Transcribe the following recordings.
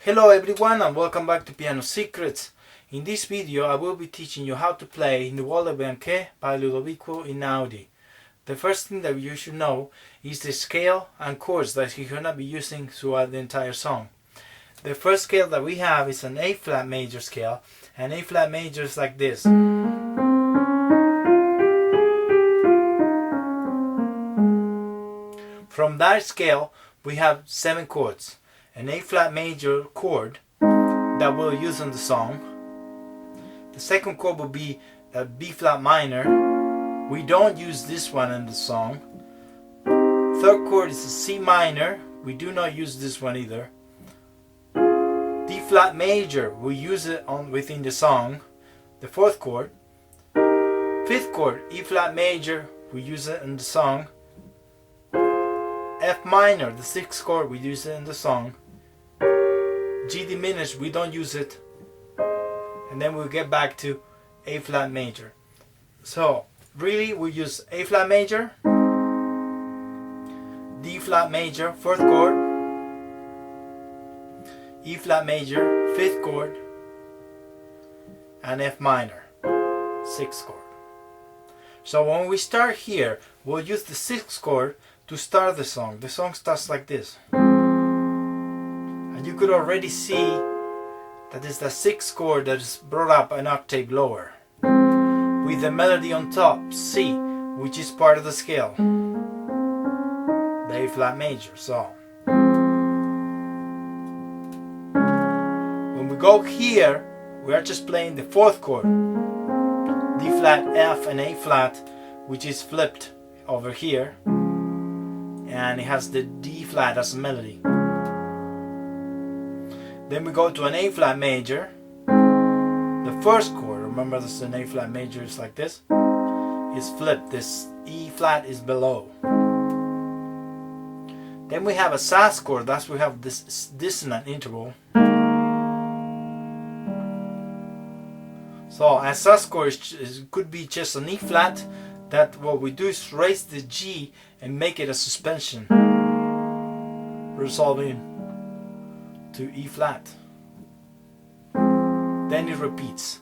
Hello everyone and welcome back to Piano Secrets. In this video I will be teaching you how to play Nuvole Bianche by Ludovico Einaudi. The first thing that you should know is the scale and chords that you're going to be using throughout the entire song. The first scale that we have is an A flat major scale, and A flat major is like this. From that scale we have 7 chords. An A flat major chord that we'll use in the song. The second chord will be a B flat minor. We don't use this one in the song. Third chord is a C minor. We do not use this one either. D flat major, we use it within the song. The fourth chord. Fifth chord, E flat major, we use it in the song. F minor, the sixth chord, we use it in the song. G diminished, we don't use it. And then we'll get back to A flat major. So really we use A flat major, D flat major, fourth chord, E flat major, fifth chord, and F minor, sixth chord. So when we start here, we'll use the sixth chord to start the song. The song starts like this. And you could already see that is the sixth chord that is brought up an octave lower, with the melody on top, C, which is part of the scale, the A flat major. So when we go here, we are just playing the fourth chord, D flat, F, and A flat, which is flipped over here, and it has the D flat as a melody. Then we go to an A flat major. The first chord, remember this is an A flat major, is like this, is flipped. This E flat is below. Then we have a sus chord, that's we have this dissonant interval. So a sus chord could be just an E flat, that what we do is raise the G and make it a suspension, resolving to E flat. Then it repeats.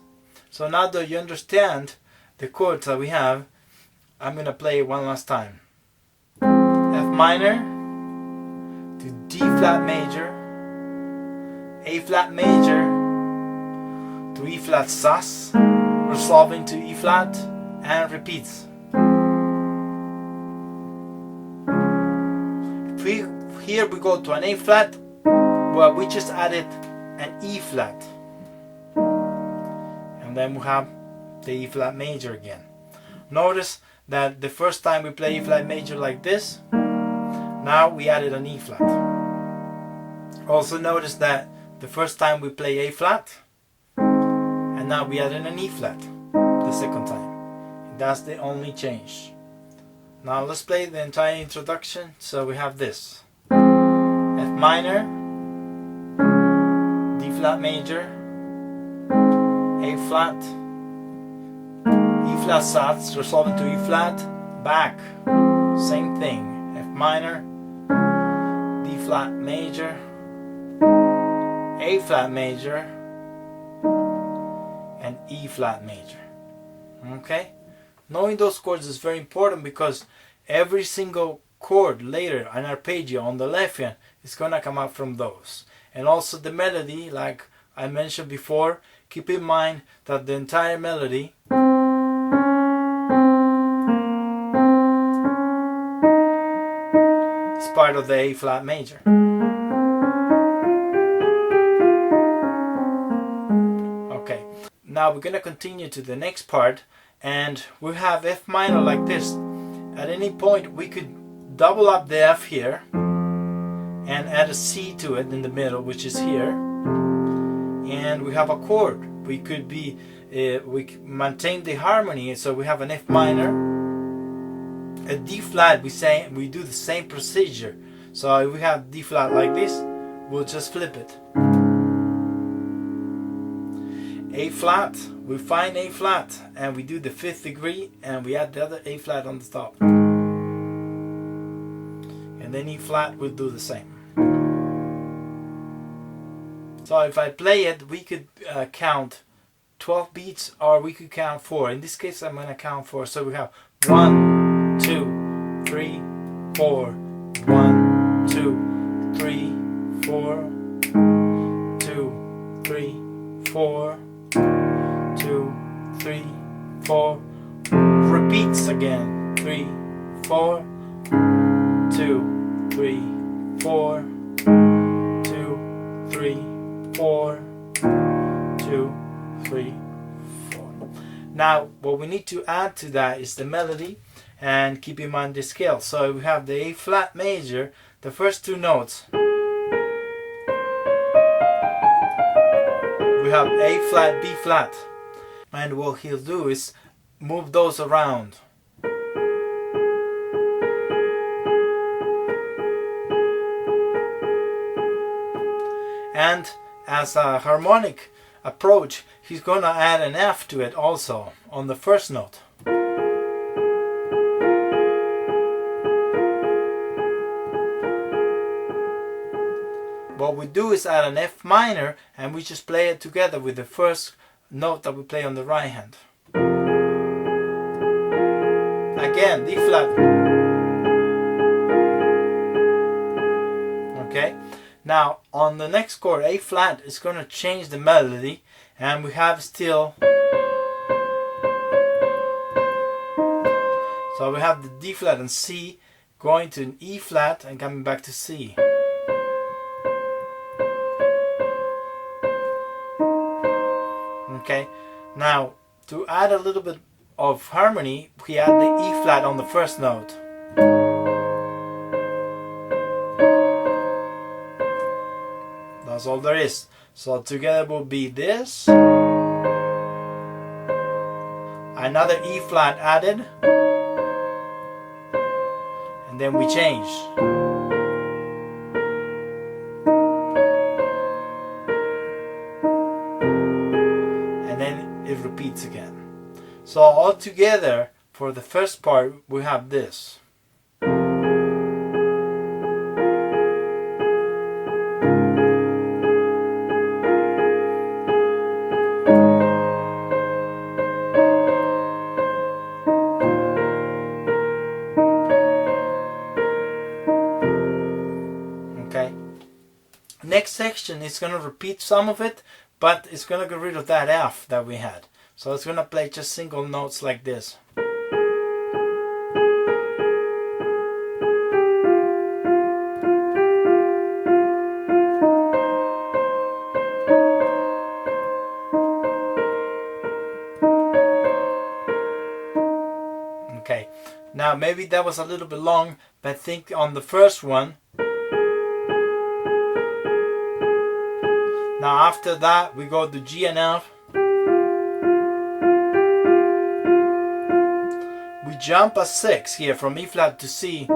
So now that you understand the chords that we have, I'm going to play it one last time. F minor to D flat major, A flat major to E flat sus, resolving to E flat, and repeats. Here we go to an A flat, well, we just added an E flat, and then we have the E flat major again. Notice that the first time we play E flat major like this, now we added an E flat. Also notice that the first time we play A flat, and now we added an E flat the second time. That's the only change. Now let's play the entire introduction. So we have this: F minor, D flat major, A flat, E flat sus, resolving to E flat, back, same thing, F minor, D flat major, A flat major, and E flat major. Okay? Knowing those chords is very important, because every single chord later, an arpeggio on the left hand, is going to come out from those. And also the melody, like I mentioned before, keep in mind that the entire melody is part of the A flat major. Okay, now we're going to continue to the next part, and we have F minor like this. At any point we could double up the F here and add a C to it in the middle, which is here, and we have a chord. We could be we maintain the harmony, so we have an F minor, a D flat. We do the same procedure. So if we have D flat like this, we'll just flip it. A flat, we find A flat and we do the 5th degree and we add the other A flat on the top, and then E flat will do the same. So if I play it, we could count 12 beats, or we could count 4. In this case, I'm going to count 4. So we have 1, 2, 3, 4. 1, 2, 3, 4. 2, 3, 4. 2, 3, 4. Repeats again. 3, 4. 2, 3, 4. 2, 3, 4. 2, 3, 4. Now what we need to add to that is the melody, and keep in mind the scale. So we have the A flat major, the first two notes. We have A flat, B flat, and what he'll do is move those around. And as a harmonic approach, he's going to add an F to it also on the first note. What we do is add an F minor, and we just play it together with the first note that we play on the right hand. Again, D flat. Okay, now on the next chord, A flat, is going to change the melody, and we have still. So we have the D flat and C going to an E flat and coming back to C. Okay, now to add a little bit of harmony, we add the E flat on the first note. That's all there is. So together will be this, another E flat added, and then we change. It repeats again. So all together for the first part we have this. Okay. Next section is going to repeat some of it, but it's going to get rid of that F that we had. So it's going to play just single notes like this. Okay, now maybe that was a little bit long, but think on the first one. Now after that we go to G and F. We jump a 6 here from E flat to C.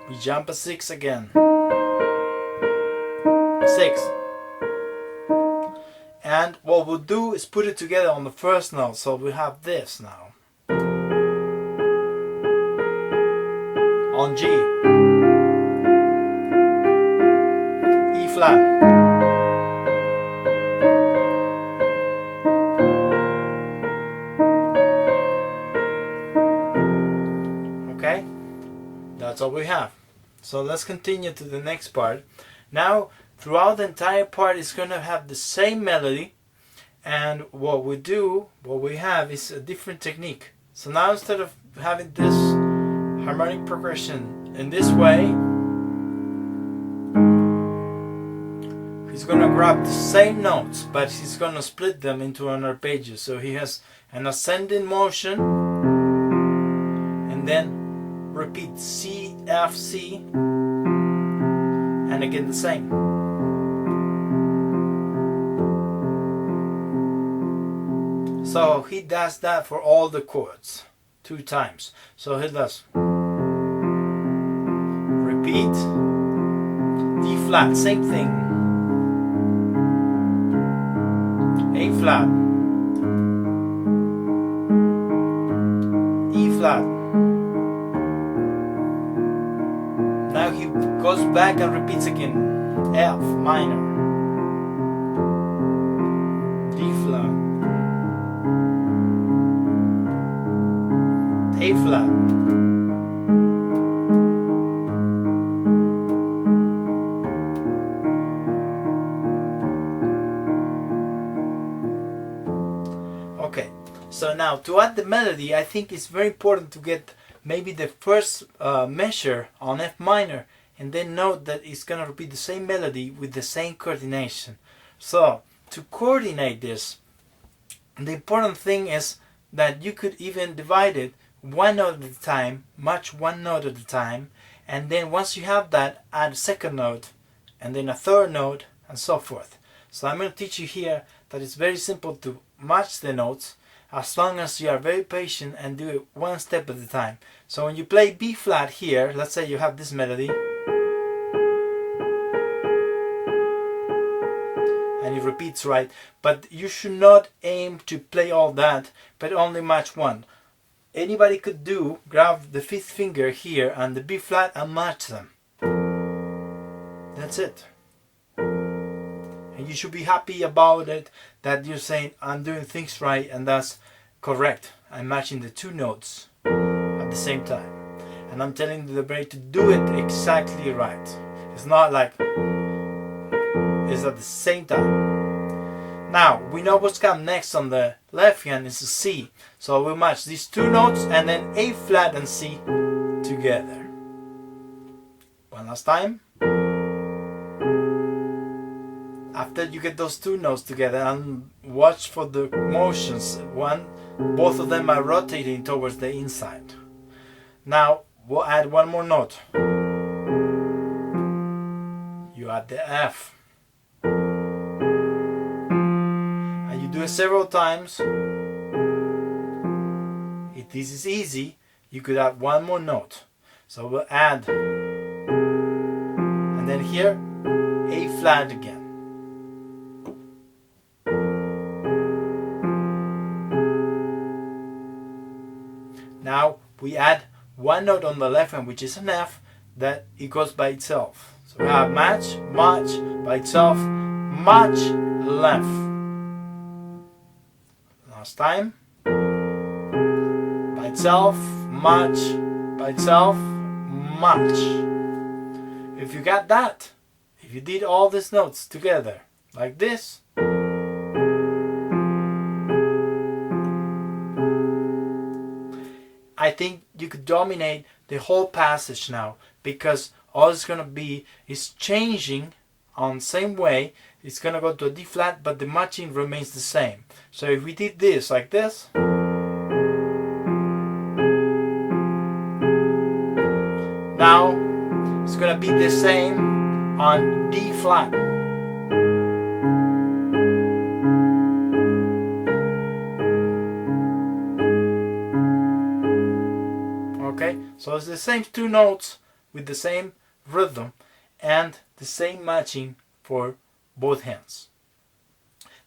We jump a 6 again. 6. And what we'll do is put it together on the first note. So we have this now. On G. E flat. Okay, that's all we have. So let's continue to the next part. Now throughout the entire part it's going to have the same melody, and what we have is a different technique. So now instead of having this harmonic progression in this way, he's going to grab the same notes, but he's going to split them into an arpeggio. So he has an ascending motion, and then repeat C, F, C, and again the same. So he does that for all the chords 2 times. So he does repeat, D flat, same thing, A flat, E flat. Now he goes back and repeats again. F minor, D flat, A flat, okay. So now to add the melody, I think it's very important to get maybe the first measure on F minor, and then note that it's going to repeat the same melody with the same coordination. So to coordinate this, the important thing is that you could even divide it one note at a time, match one note at a time, and then once you have that, add a second note, and then a third note, and so forth. So I'm going to teach you here that it's very simple to match the notes, as long as you are very patient and do it one step at a time. So when you play B flat here, let's say you have this melody, and it repeats, right? But you should not aim to play all that, but only match one. Anybody could grab the fifth finger here and the B flat and match them. That's it. And you should be happy about it, that you're saying, I'm doing things right, and that's correct. I'm matching the two notes at the same time. And I'm telling the brain to do it exactly right. It's not like it's at the same time. Now, we know what's come next on the left hand is a C. So we'll match these two notes and then A flat and C together. One last time. After you get those two notes together, and watch for the motions. Both of them are rotating towards the inside. Now we'll add one more note. You add the F. And you do it several times. If this is easy, you could add one more note. So we'll add, and then here, A flat again. Now we add one note on the left hand, which is an F, that it goes by itself. So we have match, match, by itself, match, left. Last time. By itself, match, by itself, match. If you got that, if you did all these notes together, like this, I think you could dominate the whole passage now, because all it's going to be is changing on the same way. It's going to go to a D flat, but the matching remains the same. So if we did this like this, now it's going to be the same on D flat. Okay, so it's the same two notes with the same rhythm and the same matching for both hands.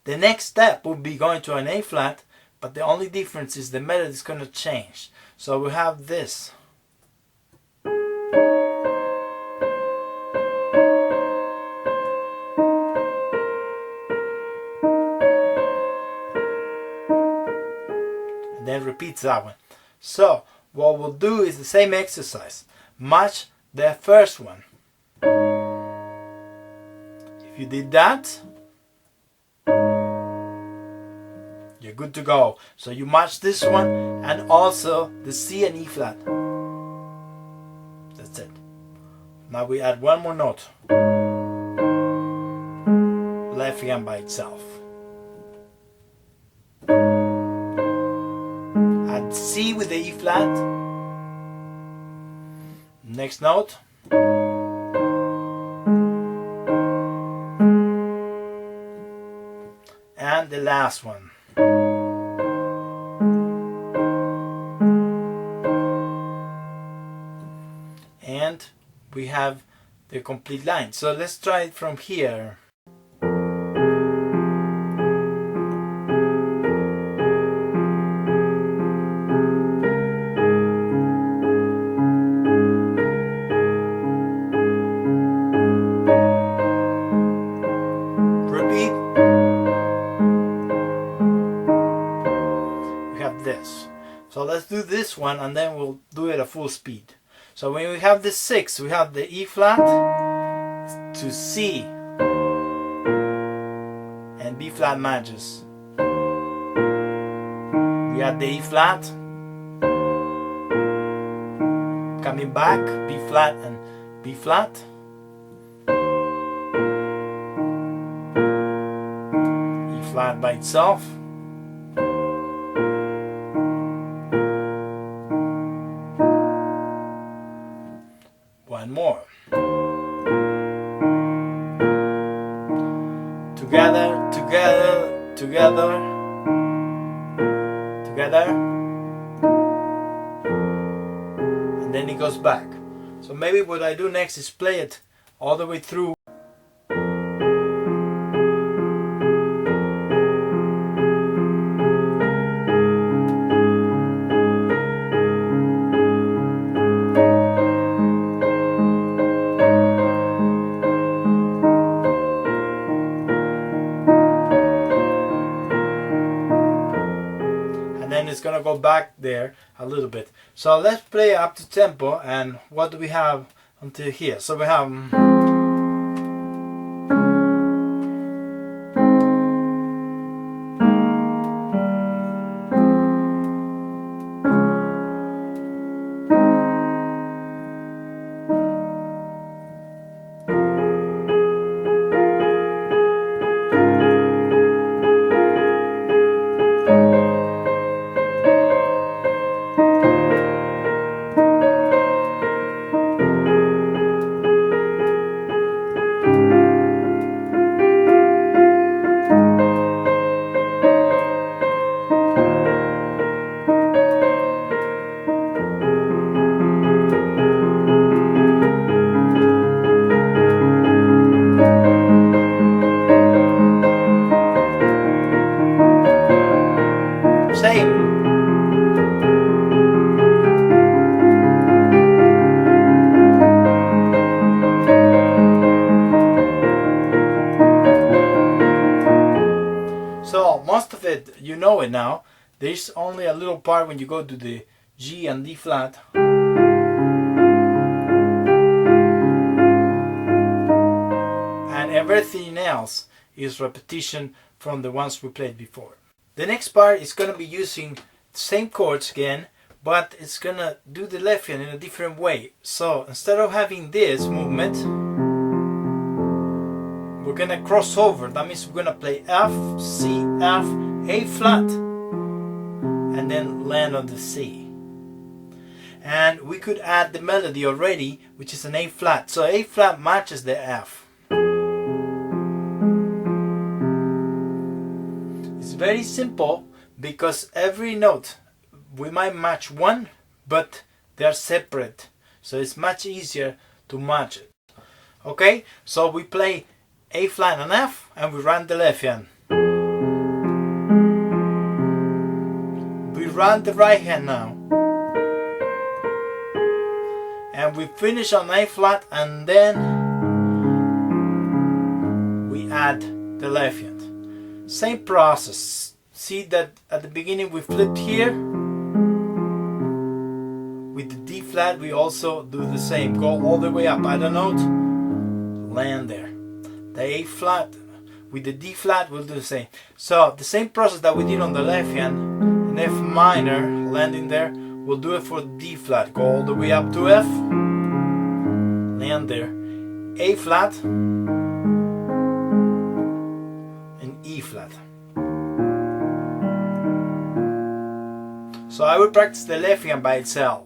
The next step will be going to an A flat, but the only difference is the melody is going to change. So we have this. And then repeats that one. So what we'll do is the same exercise. Match the first one. If you did that, you're good to go. So you match this one and also the C and E flat. That's it. Now we add one more note. Left hand by itself. Add C with the E flat. Next note. And the last one. And we have the complete line. So let's try it from here. do this one and then we'll do it at full speed. So when we have the 6, we have the E flat to C and B flat matches. We have the E flat, coming back, B flat and B flat. E flat by itself. One more. Together, together, together, together. And then it goes back. So maybe what I do next is play it all the way through. It's gonna go back there a little bit. So let's play up to tempo. And what do we have until here? So we have same. So most of it, you know it now. There's only a little part when you go to the G and D flat. And everything else is repetition from the ones we played before. The next part is going to be using the same chords again, but it's going to do the left hand in a different way. So instead of having this movement, we're going to cross over. That means we're going to play F, C, F, A flat, and then land on the C. And we could add the melody already, which is an A flat. So A flat matches the F. It's very simple because every note we might match one, but they are separate. So it's much easier to match it. Okay, so we play A flat and F and we run the left hand. We run the right hand now. And we finish on A flat and then we add the left hand. Same process. See that at the beginning we flipped here. With the D flat we also do the same. Go all the way up, add a note, land there. The A flat with the D flat we'll do the same. So the same process that we did on the left hand, in F minor, landing there, we'll do it for D flat. Go all the way up to F, land there. A flat and E flat. So I will practice the left hand by itself.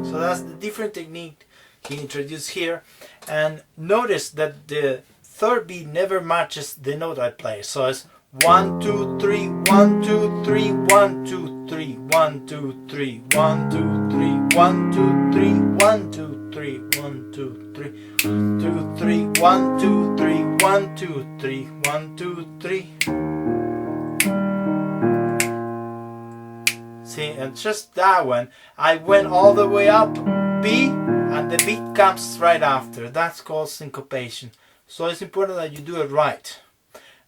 So that's the different technique he introduced here, and notice that the third beat never matches the note I play. So it's 1 2 3 1 2 3 1 2 3 1 2 3 1 2 3 1 2 3 1 2 3 1 2 3 2 3 1 2 3 1 2 3 1 2 3. See, and just that one, I went all the way up B, and the beat comes right after. That's called syncopation. So it's important that you do it right.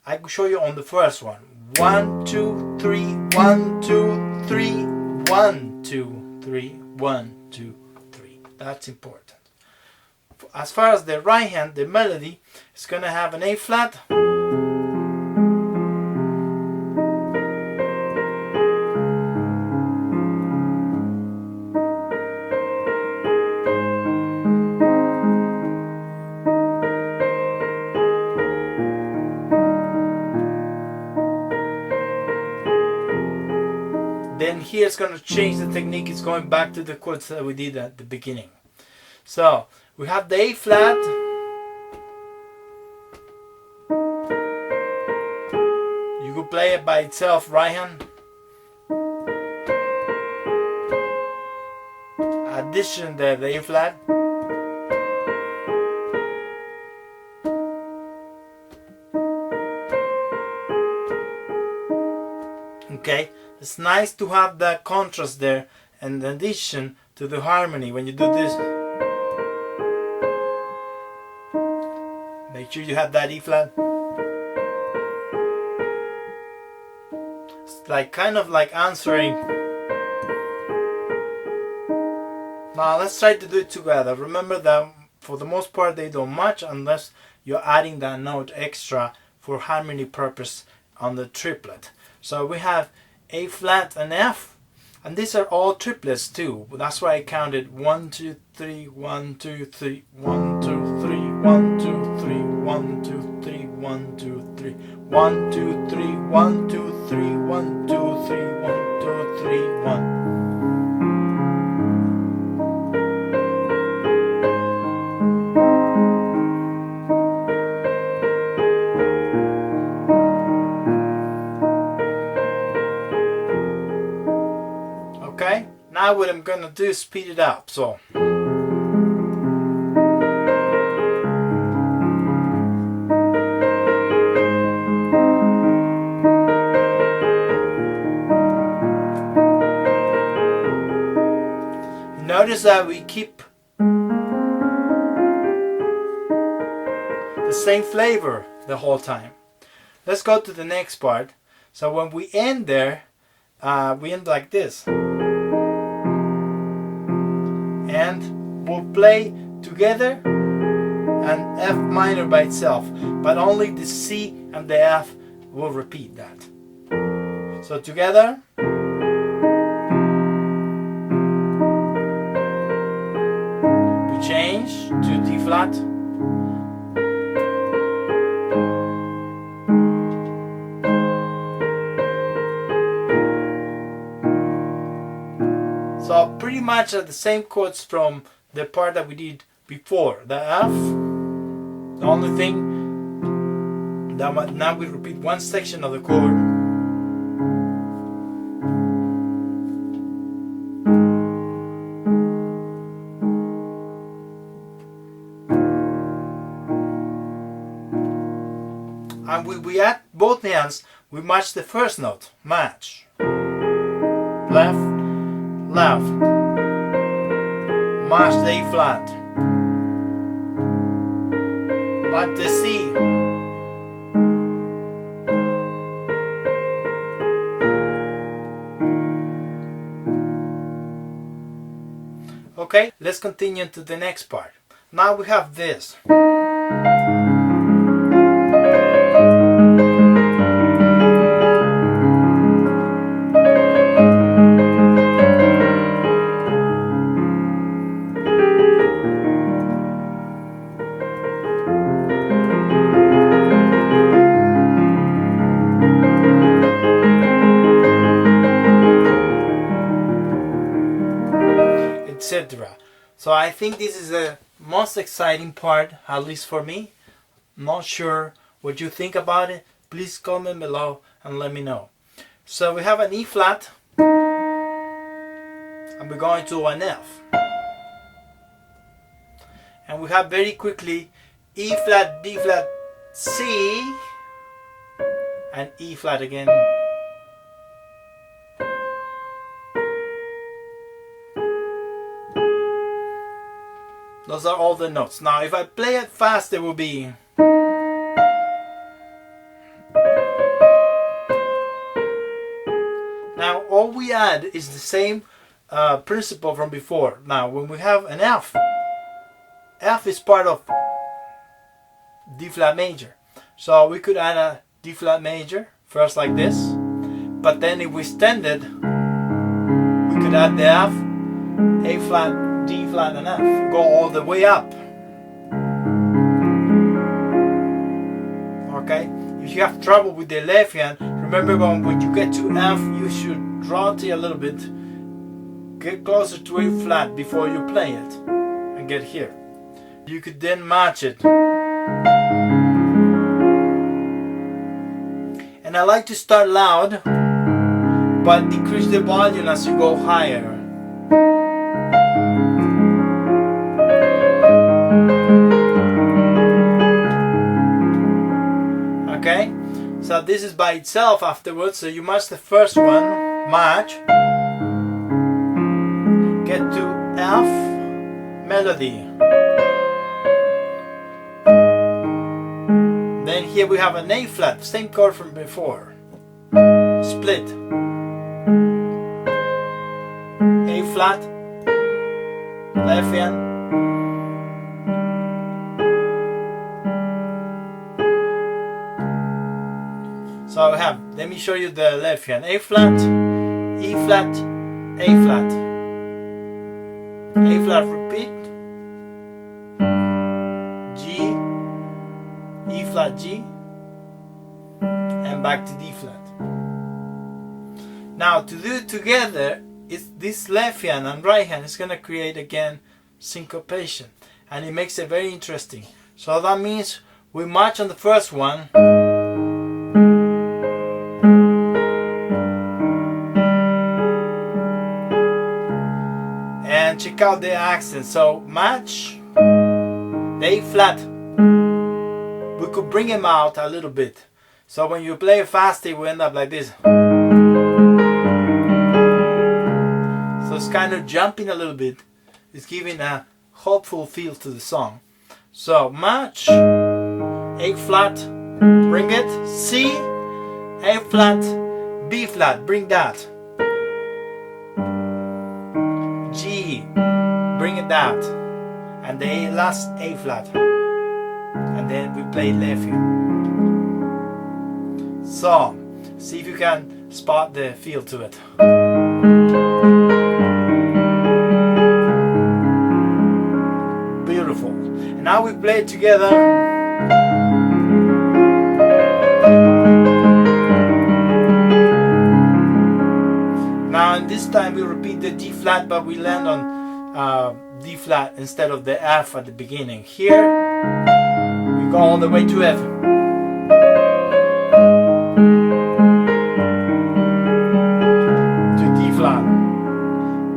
I can show you on the first one. 1, 2, 3, 1, 2, 3, 1, 2, 3, 1, 2, 3. That's important. As far as the right hand, the melody is going to have an A flat, then here it's going to change the technique. It's going back to the chords that we did at the beginning. So we have the A flat, you could play it by itself, right hand, addition the A flat, okay. It's nice to have that contrast there, and in addition to the harmony when you do this. Make sure you have that E flat. It's like kind of like answering. Now let's try to do it together. Remember that for the most part they don't match unless you're adding that note extra for harmony purpose on the triplet. So we have A flat and F, and these are all triplets too. That's why I counted 1, 2, 3, 1, 2, 3, 1, 2, 3, 1, 2, 3, 1, 2, 3, 1, 2, 3, 1, 2, 3, 1, 2, 3, 1, 2, 3, 1, 2, 3, 1. Okay, now what I'm gonna do is speed it up. So notice that we keep the same flavor the whole time. Let's go to the next part. So when we end there, we end like this. And we'll play together and F minor by itself, but only the C and the F will repeat that. So together. We change to D flat. So pretty much the same chords from the part that we did before. The F, the only thing that now we repeat one section of the chord. And we add both hands, we match the first note. Match. Left, left. Match the A flat. Match the C. Okay, let's continue to the next part. Now we have this. Etc. So I think this is the most exciting part, at least for me. Not sure what you think about it. Please comment below and let me know. So we have an E flat and we're going to an F. And we have very quickly E flat, D flat, C and E flat again. Those are all the notes. Now if I play it fast, it will be. Now all we add is the same principle from before. Now when we have an F, F is part of D flat major. So we could add a D flat major first like this, but then if we extend it, we could add the F, A flat, D flat and F, go all the way up. Okay, if you have trouble with the left hand, remember when you get to F, you should draw it a little bit, get closer to A flat before you play it, and get here. You could then match it. And I like to start loud, but decrease the volume as you go higher. Okay, so this is by itself afterwards, so you match the first one, match, get to F, melody. Then here we have an A flat, same chord from before, split, A flat, left hand, so I have, let me show you the left hand, A flat, E flat, A flat, A flat, repeat, G, E flat, G, and back to D flat. Now to do it together, it's this left hand and right hand is going to create again syncopation, and it makes it very interesting. So that means we match on the first one, and check out the accent. So match the A flat, we could bring him out a little bit. So when you play fast, it will end up like this. So it's kind of jumping a little bit. It's giving a hopeful feel to the song. So match, A flat, bring it, C, A flat, B flat, bring that, G, bring it that, and the last A flat, and then we play left hand. So see if you can spot the feel to it. Beautiful. And now we play it together. Now and this time we repeat the D flat, but we land on D flat instead of the F at the beginning. Here we go all the way to F. To D flat.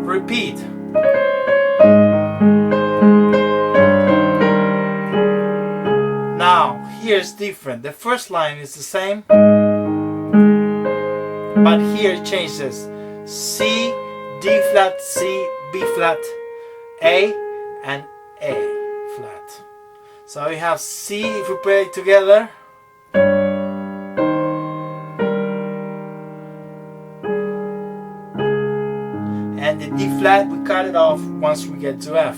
Repeat. Now here's different. The first line is the same, but here it changes. C, D flat, C, B flat, A, and A flat. So we have C if we play it together. And the D flat, we cut it off once we get to F.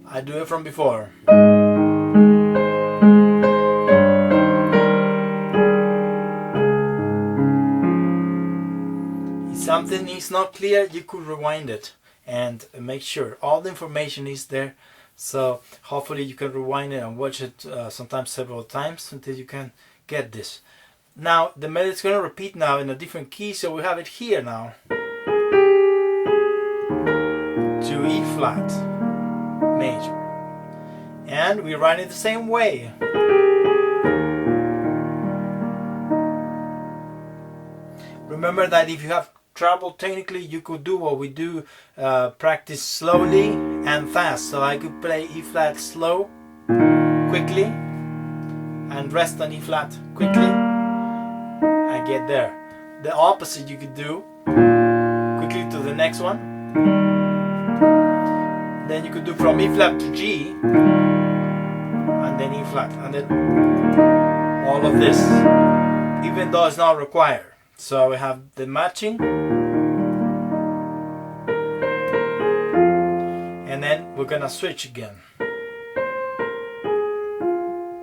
I do it from before. If something is not clear, you could rewind it and make sure all the information is there. So hopefully you can rewind it and watch it sometimes several times until you can get this. Now the melody is going to repeat now in a different key, so we have it here now. To E flat major. And we write it the same way. Remember that if you have trouble technically, you could do what we do, practice slowly and fast. So I could play E flat slow, quickly, and rest on E flat quickly, and get there. The opposite you could do, quickly to the next one, then you could do from E flat to G, and then E flat, and then all of this, even though it's not required. So we have the matching, and then we're gonna switch again,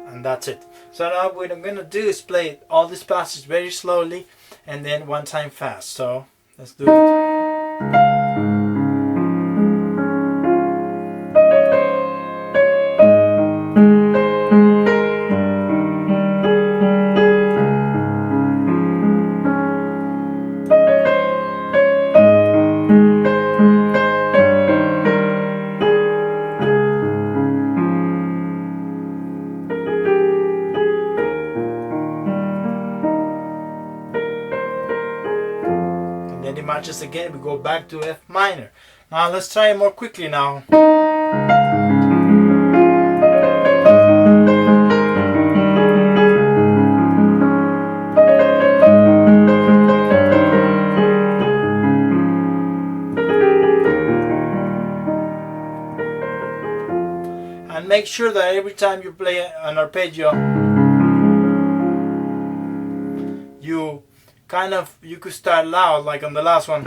and that's it. So now what I'm gonna do is play all this passage very slowly and then one time fast. So let's do it. Then it matches again, we go back to F minor. Now let's try it more quickly now. And make sure that every time you play an arpeggio, you could start loud like on the last one,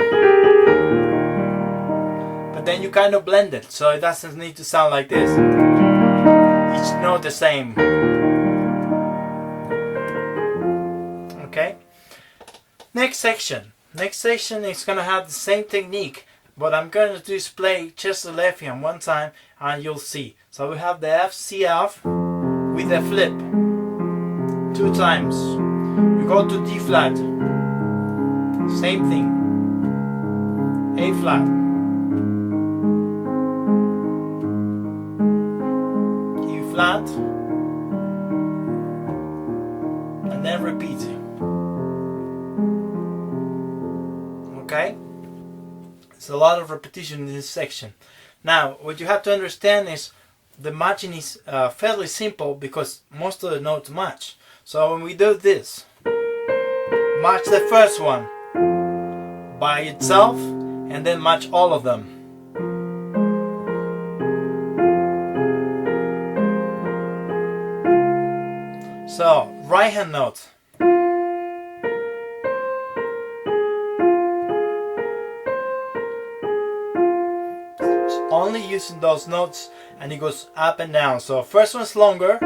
but then you kind of blend it so it doesn't need to sound like this. Each note the same. Okay. Next section is gonna have the same technique. What I'm gonna do is play just the left hand one time and you'll see. So we have the F, C, F with a flip 2 times. You go to D flat, same thing, A flat, E flat, and then repeat. Okay? It's a lot of repetition in this section. Now, what you have to understand is the matching is fairly simple because most of the notes match. So when we do this, match the first one by itself and then match all of them. So, right hand note. Only using those notes and it goes up and down. So first one's longer.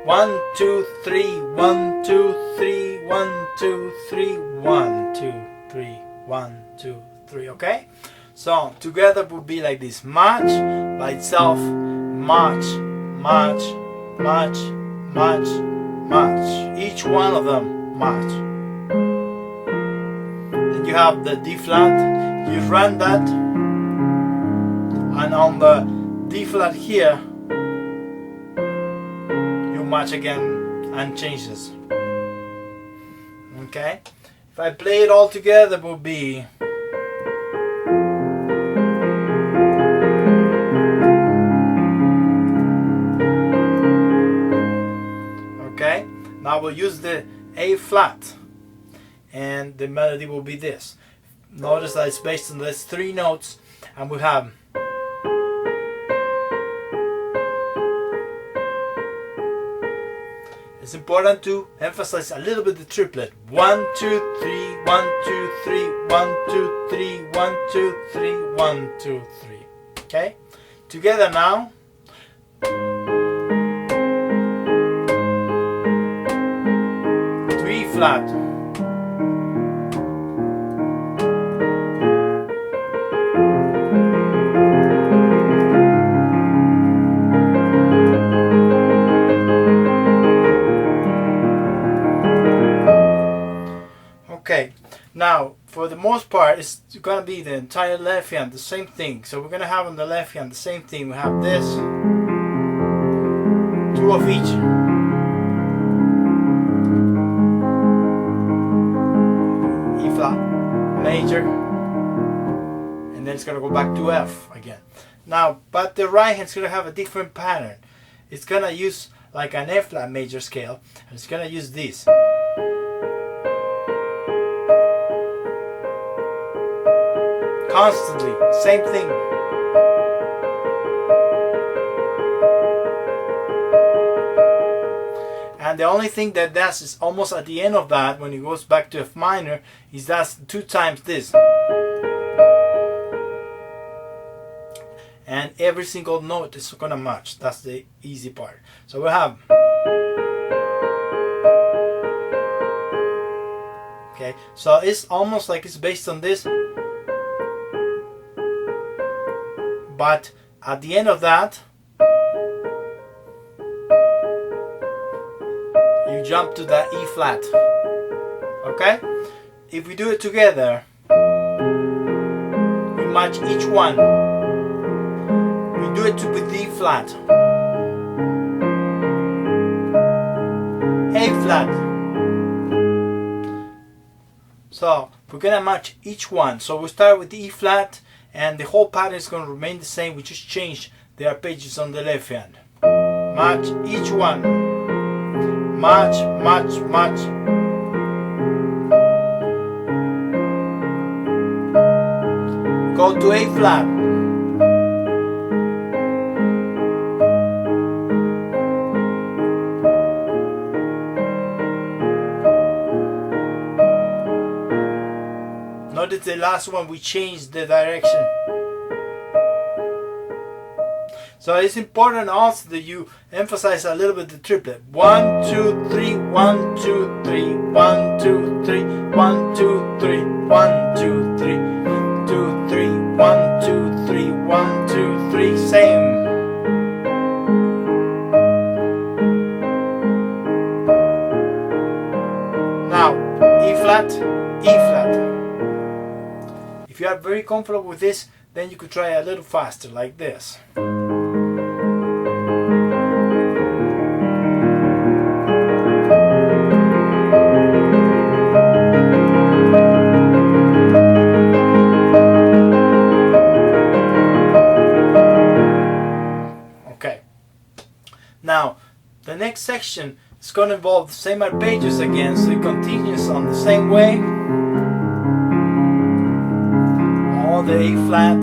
1, 2, 3, 1, 2, 3, 1, 2, 3, 1, 2, 3, 1, 2, 3. Okay? So together would be like this. Match by itself. Match, match, match, match, match. Each one of them match. Then you have the D flat. You run that. And on the D flat here, you match again and change this. Okay? If I play it all together, it will be okay? Now we'll use the A flat and the melody will be this. Notice that it's based on these 3 notes and we have it's important to emphasize a little bit the triplet. 1, 2, 3, 1, 2, 3, 1, 2, 3, 1, 2, 3, 1, 2, 3. Okay? Together now. E flat. Okay, now for the most part it's gonna be the entire left hand, the same thing. So we're gonna have on the left hand the same thing. We have this, 2 of each. E flat, major, and then it's gonna go back to F again. Now, but the right hand's gonna have a different pattern. It's gonna use like an F flat major scale, and it's gonna use this. Constantly, same thing. And the only thing that does is almost at the end of that, when it goes back to F minor, is that's 2 times this. And every single note is gonna match. That's the easy part. So we have, okay, so it's almost like it's based on this, but at the end of that you jump to the E flat. Okay, if we do it together, we match each one. We do it with D flat, A flat. So we're gonna match each one. So we start with the E flat, and the whole pattern is gonna remain the same. We just change the arpeggios on the left hand. Match each one. Match, match, match. Go to A flat. Notice the last one we changed the direction. So it's important also that you emphasize a little bit the triplet. 1, 2, 3, 1, 2, 3, 1, 2, 3, 1, 2, 3, 1, 2, 3, 2, 3, 1, 2, 3, 1, 2, 3, same. Now, E flat, E flat. If you are very comfortable with this, then you could try a little faster, like this. Okay. Now, the next section is going to involve the same arpeggios again, so it continues on the same way. The A flat,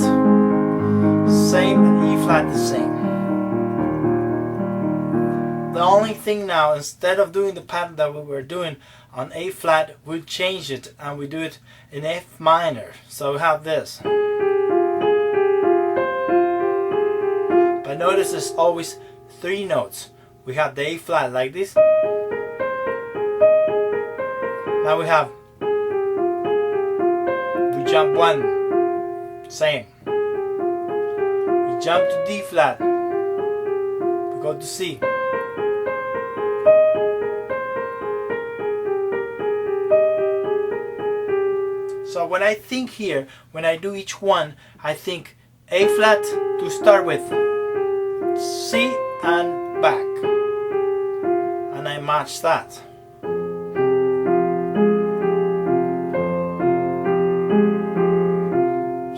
same, and E flat the same. The only thing now, instead of doing the pattern that we were doing on A flat, we'll change it and we do it in F minor. So we have this. But notice there's always 3 notes. We have the A flat like this. Now we have, we jump 1. Same. We jump to D flat. We go to C. So when I think here, when I do each one, I think A flat to start with, C and back, and I match that.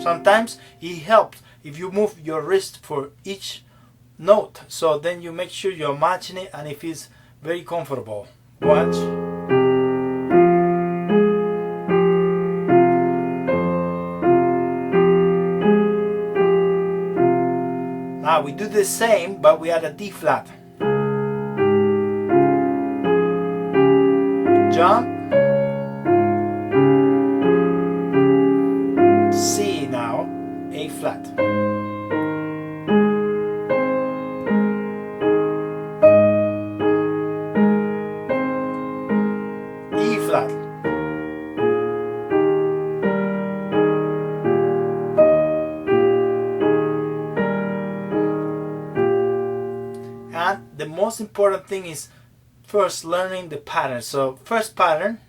Sometimes it helps if you move your wrist for each note, so then you make sure you're matching it and it feels very comfortable. Watch. Now we do the same, but we add a D flat. Jump. C now, A flat. E flat. And the most important thing is first learning the pattern. So first pattern,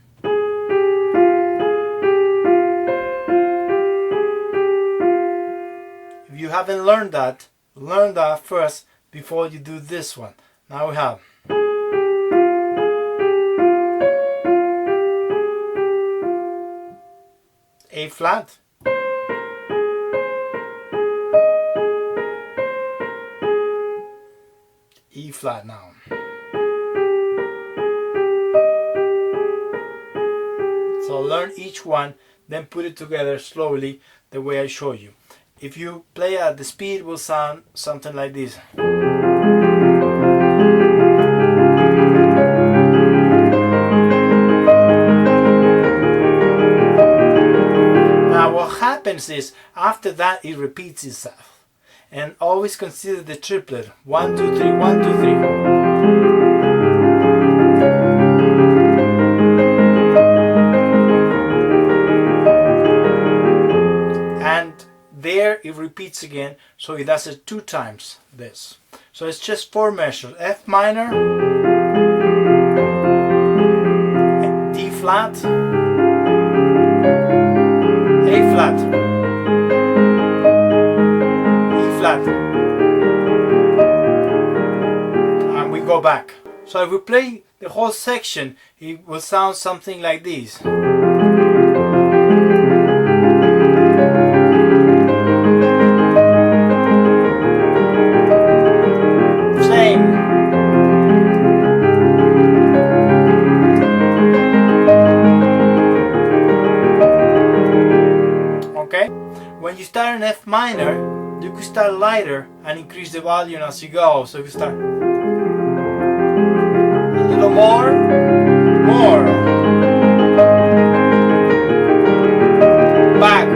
if you haven't learned that, learn that first before you do this one. Now we have A flat, E flat now. So learn each one, then put it together slowly the way I show you. If you play at the speed, it will sound something like this. happens is after that it repeats itself. And always consider the triplet. 1, 2, 3, 1, 2, 3. And there it repeats again, so it does it 2 times this. So it's just 4 measures: F minor, D flat, A flat, E flat, and we go back. So if we play the whole section, it will sound something like this. When you start in F minor, you could start lighter and increase the volume as you go. So you start a little more, back,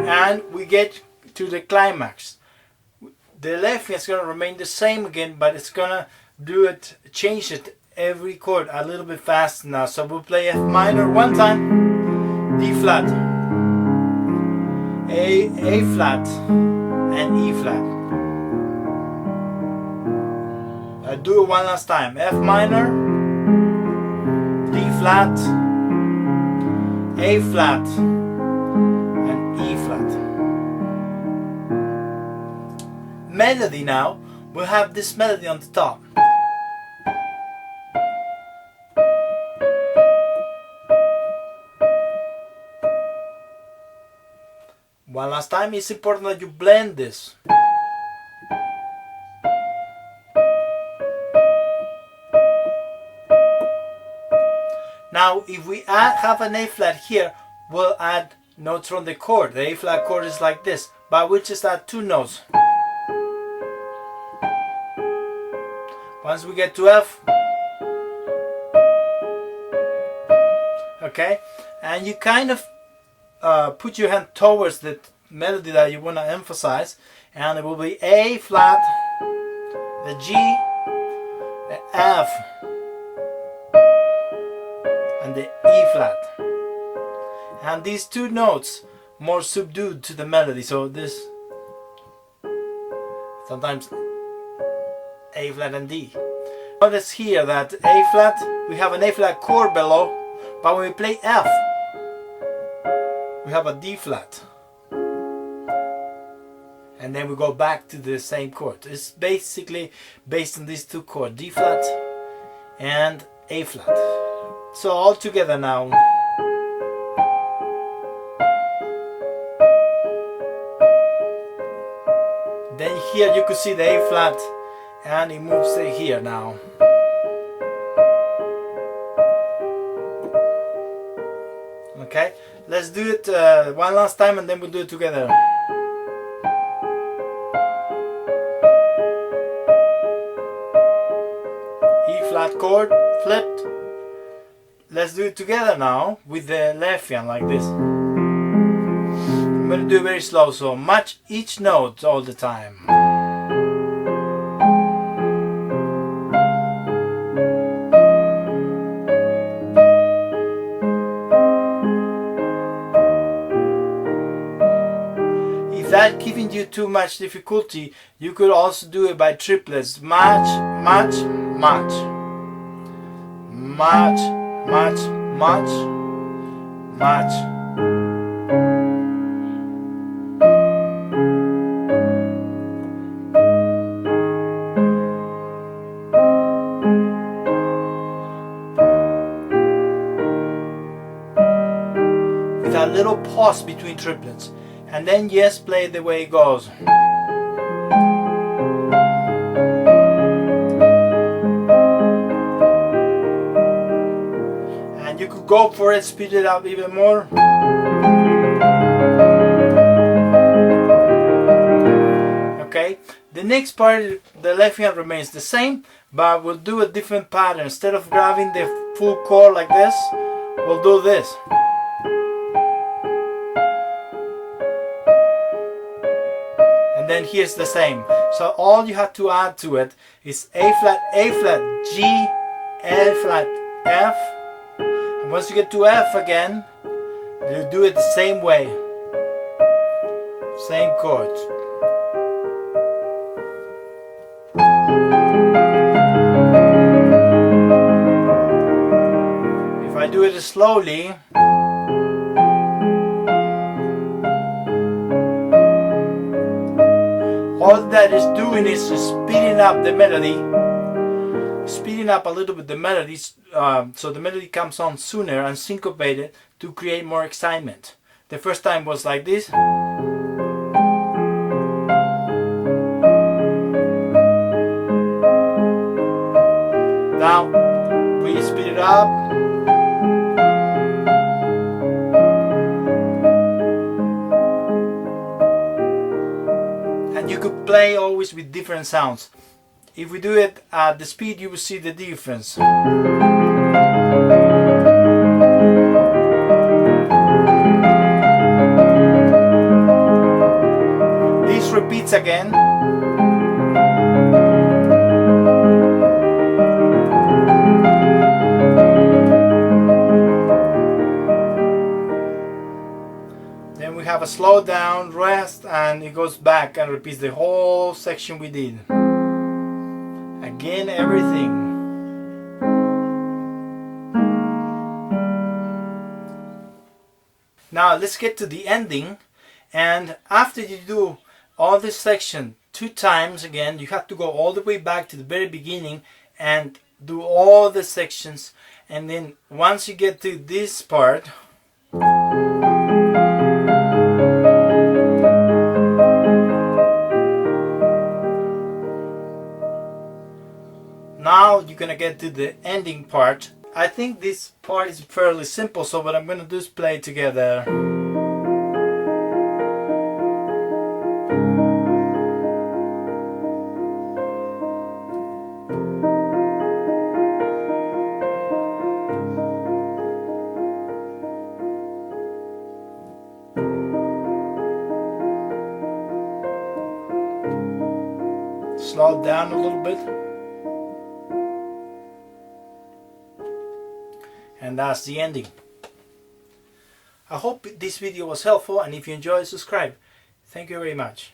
and we get to the climax. The left is going to remain the same again, but it's going to change it every chord a little bit faster now. So we'll play F minor 1 time, D flat, A flat, and E flat. I'll do it one last time. F minor, D flat, A flat, and E flat. Melody now, we'll have this melody on the top. One last time, it's important that you blend this. Now, if we have an A flat here, we'll add notes from the chord. The A flat chord is like this, but we'll just add 2 notes. Once we get to F, okay, and you kind of put your hand towards the melody that you want to emphasize, and it will be A flat, the G, the F, and the E flat. And these 2 notes more subdued to the melody, so this sometimes A flat and D. Notice here that A flat, we have an A flat chord below, but when we play F, we have a D flat, and then we go back to the same chord. It's basically based on these 2 chords, D flat and A flat. So all together now. Then here you could see the A flat, and it moves here now. Okay, let's do it one last time, and then we'll do it together. E flat chord, flipped. Let's do it together now with the left hand like this. I'm going to do it very slow, so match each note all the time. Without giving you too much difficulty, you could also do it by triplets. Match, match, match. Match, match, match, match. With a little pause between triplets. And then just play the way it goes. And you could go for it, speed it up even more. Okay, the next part, the left hand remains the same, but we'll do a different pattern. Instead of grabbing the full chord like this, we'll do this. And then here's the same. So all you have to add to it is A flat, G, A flat, F. And once you get to F again, you do it the same way. Same chords. If I do it slowly, all that is doing is just speeding up the melody, speeding up a little bit the melodies, so the melody comes on sooner and syncopated to create more excitement. The first time was like this. Now we speed it up. And you could play always with different sounds. If we do it at the speed, you will see the difference. This repeats again. Then we have a slow down, rest, and it goes back and repeats the whole section we did. Again, everything. Now let's get to the ending, and after you do all this section 2 times again, you have to go all the way back to the very beginning and do all the sections, and then once you get to this part, now you're gonna get to the ending part. I think this part is fairly simple, so what I'm gonna do is play together. Slow down a little bit. And that's the ending. I hope this video was helpful, and if you enjoyed, subscribe. Thank you very much.